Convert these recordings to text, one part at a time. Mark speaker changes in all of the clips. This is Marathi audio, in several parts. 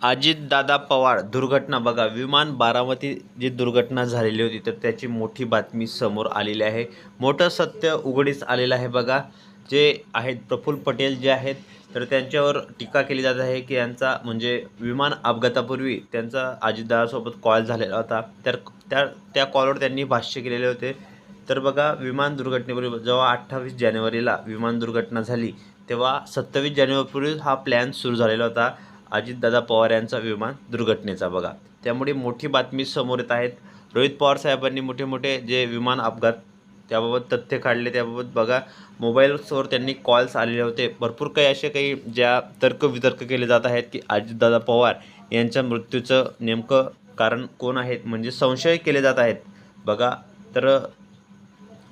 Speaker 1: अजितदादा पवार दुर्घटना बघा. विमान बारामती जी दुर्घटना झालेली होती तर त्याची मोठी बातमी समोर आलेली आहे. मोठं सत्य उघडीस आलेलं आहे बघा. जे आहेत प्रफुल्ल पटेल जे आहेत तर त्यांच्यावर टीका केली जात आहे की यांचा म्हणजे विमान अपघातापूर्वी त्यांचा अजितदादासोबत कॉल झालेला होता. तर त्या कॉलवर त्यांनी भाष्य केलेले होते. तर बघा, विमान दुर्घटनेपूर्वी जेव्हा 28 जानेवारीला विमान दुर्घटना झाली तेव्हा 27 जानेवारीपूर्वी हा प्लॅन सुरू झालेला होता अजितदादा पवार यांचा विमान दुर्घटनेचा बघा. त्यामुळे मोठी बातमी समोर येत आहेत. रोहित पवार साहेबांनी मोठे मोठे जे विमान अपघात त्याबाबत तथ्य काढले. त्याबाबत बघा, मोबाईल्सवर त्यांनी कॉल्स आलेले होते. भरपूर काही असे काही ज्या तर्कवितर्क केले जात आहेत की अजितदादा पवार यांच्या मृत्यूचं नेमकं कारण कोण आहेत, म्हणजे संशय केले जात आहेत बघा. तर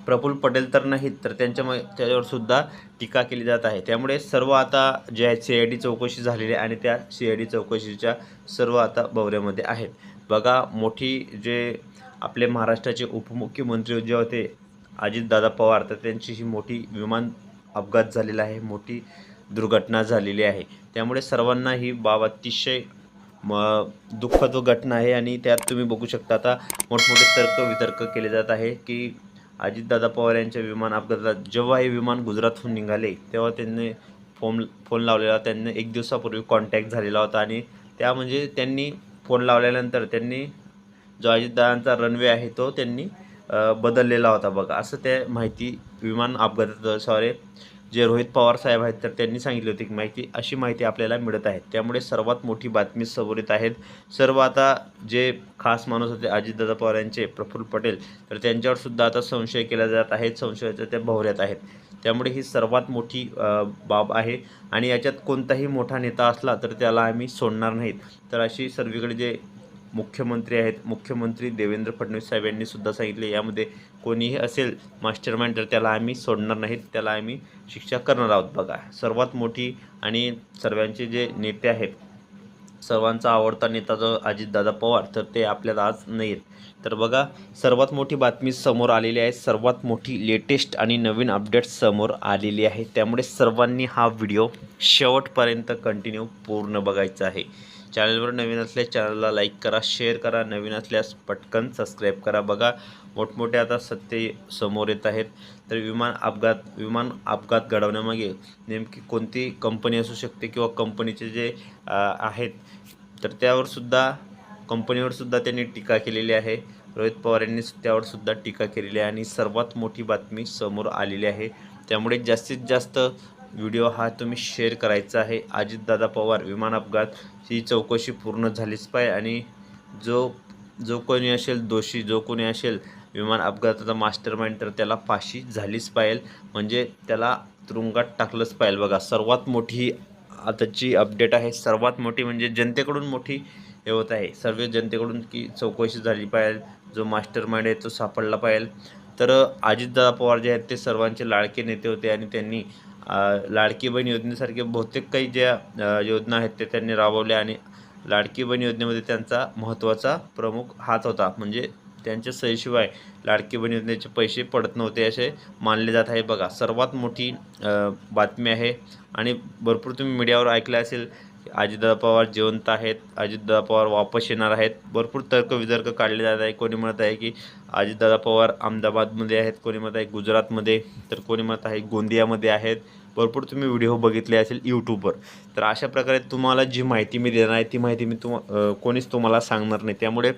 Speaker 1: प्रफुल्ल पटेल तर नाहीत, तर त्याच्यावर सुद्धा टीका केली जात आहे. त्यामुळे सर्व आता जे आहेत CID चौकशी झालेली आहे आणि त्या CID चौकशीच्या सर्व आता भोवऱ्यामध्ये आहेत बघा. मोठी जे आपले महाराष्ट्राचे उपमुख्यमंत्री जे होते अजितदादा पवार, तर त्यांची ही मोठी विमान अपघात झालेला आहे, मोठी दुर्घटना झालेली आहे. त्यामुळे सर्वांना ही बाब अतिशय दुःखद घटना आहे आणि त्यात तुम्ही बघू शकता आता मोठमोठे तर्कवितर्क केले जात आहे की अजितदादा पवार यांच्या विमान अपघातात जेव्हा हे विमान गुजरातहून निघाले तेव्हा त्यांनी फोन लावलेला. त्यांनी 1 दिवसापूर्वी कॉन्टॅक्ट झालेला होता आणि त्यांनी फोन लावल्यानंतर त्यांनी जो अजितदादांचा रनवे आहे तो त्यांनी बदललेला होता बघा. असं त्या माहिती विमान अपघातात जे रोहित पवार साहेब आहेत तर त्यांनी सांगितली होती की अशी माहिती आपल्याला मिळत आहे. त्यामुळे सर्वात मोठी बातमी समोर येत आहेत. सर्व आता जे खास माणूस होते अजितदादा पवार यांचे प्रफुल्ल पटेल, तर त्यांच्यावर सुद्धा आता संशय केला जात आहे. संशयाच्या त्या भोवऱ्यात आहेत. त्यामुळे ही सर्वात मोठी बाब आहे आणि याच्यात कोणताही मोठा नेता असला तर त्याला आम्ही सोडणार नाहीत. तर अशी सर्वीकडे जे मुख्यमंत्री आहेत, मुख्यमंत्री देवेंद्र फडणवीस साहेब यांनी सुद्धा सांगितले यामध्ये कोणीही असेल मास्टरमाइंड तर त्याला आम्ही सोडणार नाहीत, त्याला आम्ही शिक्षा करणार आहोत बघा. सर्वात मोठी आणि सर्वांचे जे नेते आहेत, सर्वांचा आवडता नेता जो अजितदादा पवार, तर ते आपल्याला आज नाही आहेत. तर बघा, सर्वात मोठी बातमी समोर आलेली आहे. सर्वात मोठी लेटेस्ट आणि नवीन अपडेट समोर आलेली आहे. त्यामुळे सर्वांनी हा व्हिडिओ शेवटपर्यंत कंटिन्यू पूर्ण बघायचा आहे. चॅनलवर नवीन असल्यास चॅनलला लाईक करा, शेअर करा, नवीन असल्यास पटकन सबस्क्राईब करा. बघा, मोठमोठे आता सत्य समोर येत आहेत. तर विमान अपघात घडवण्यामागे नेमकी कोणती कंपनी असू शकते किंवा कंपनीचे जे आहेत तर कंपनीवर सुद्धा त्यांनी टीका केलेली आहे. रोहित पवार यांनी त्यावर सुद्धा टीका केलेली आहे आणि सर्वात मोठी बातमी समोर आलेली आहे. त्यामुळे जास्तीत जास्त व्हिडिओ हा तुम्ही शेअर करायचा आहे. अजितदादा पवार विमान अपघात ही चौकशी पूर्ण झालीच पाहिजे आणि जो कोणी असेल दोषी, जो कोणी असेल विमान अपघाताचा मास्टरमाइंड, तर त्याला फाशी झालीच पाहिजे, म्हणजे त्याला तुरुंगात टाकलंच पाहिजे बघा. सर्वात मोठी आताची अपडेट आहे. सर्वात मोठी म्हणजे जनतेकडून मोठी हे होत आहे, सर्व जनतेकडून की चौकशी झाली पाहिजे, जो मास्टरमाइंड आहे तो सापडला पाहिजे. तर अजितदादा पवार जे आहेत ते सर्वांचे लाडके नेते होते आणि त्यांनी लाडकी बहीण योजनेसारखे बहुतेक काही ज्या योजना आहेत ते त्यांनी राबवल्या आणि लाडकी बहीण योजनेमध्ये त्यांचा महत्त्वाचा प्रमुख हात होता. म्हणजे त्यांच्या सहीशिवाय लाडकी बहीण योजनेचे पैसे पडत नव्हते असे मानले जात आहे बघा. सर्वात मोठी बातमी आहे आणि भरपूर तुम्ही मीडियावर ऐकलं असेल अजितदादा पवार जिवंत आहेत, अजितदादा पवार वापस येणार आहेत. भरपूर तर्कवितर्क काढले जात आहे. कोणी म्हणत आहे की अजितदादा पवार अहमदाबादमध्ये आहेत, कोणी म्हणत आहे गुजरातमध्ये, तर कोणी म्हणत आहे गोंदियामध्ये आहेत. भरपूर तुम्ही व्हिडिओ बघितले असेल यूट्यूबवर. तर अशा प्रकारे तुम्हाला जी माहिती मी देणार आहे ती माहिती मी कोणीच तुम्हाला सांगणार नाही. त्यामुळे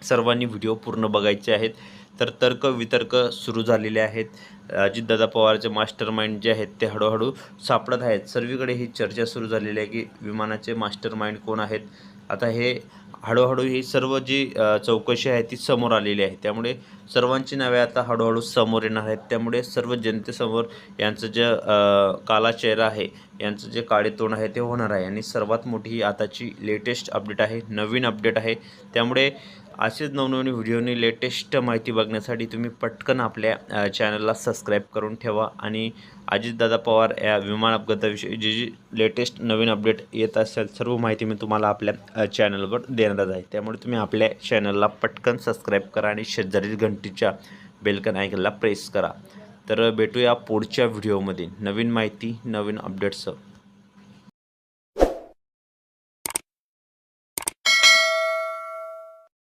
Speaker 1: सर्वांनी व्हिडिओ पूर्ण बघायचे आहेत. तर तर्कवितर्क सुरू झालेले आहेत. अजितदादा पवारचे मास्टरमाइंड जे आहेत ते हळूहळू सापडत आहेत. सर्वीकडे ही चर्चा सुरू झालेली आहे की विमानाचे मास्टरमाइंड कोण आहेत. आता हे हळूहळू ही सर्व जी चौकशी आहे ती समोर आलेली आहे. त्यामुळे सर्वांची नावे आता हळूहळू समोर येणार आहेत. त्यामुळे सर्व जनतेसमोर यांचं जे काला चेहरा आहे, यांचं जे काळे तोंड आहे ते होणार आहे. आणि सर्वात मोठी ही आताची लेटेस्ट अपडेट आहे, नवीन अपडेट आहे. त्यामुळे असेच नवनवीन व्हिडिओनी लेटेस्ट माहिती बघण्यासाठी तुम्ही पटकन आपल्या चॅनलला सबस्क्राईब करून ठेवा आणि अजितदादा पवार या विमान अपघाताविषयी जी लेटेस्ट नवीन अपडेट येत असेल सर्व माहिती मी तुम्हाला आपल्या चॅनलवर देणार आहे. त्यामुळे तुम्ही आपल्या चॅनलला पटकन सबस्क्राईब करा आणि शेजारील घंटीच्या बेलकन आयकनला प्रेस करा. तर भेटूया पुढच्या व्हिडिओमध्ये नवीन माहिती, नवीन अपडेट्स.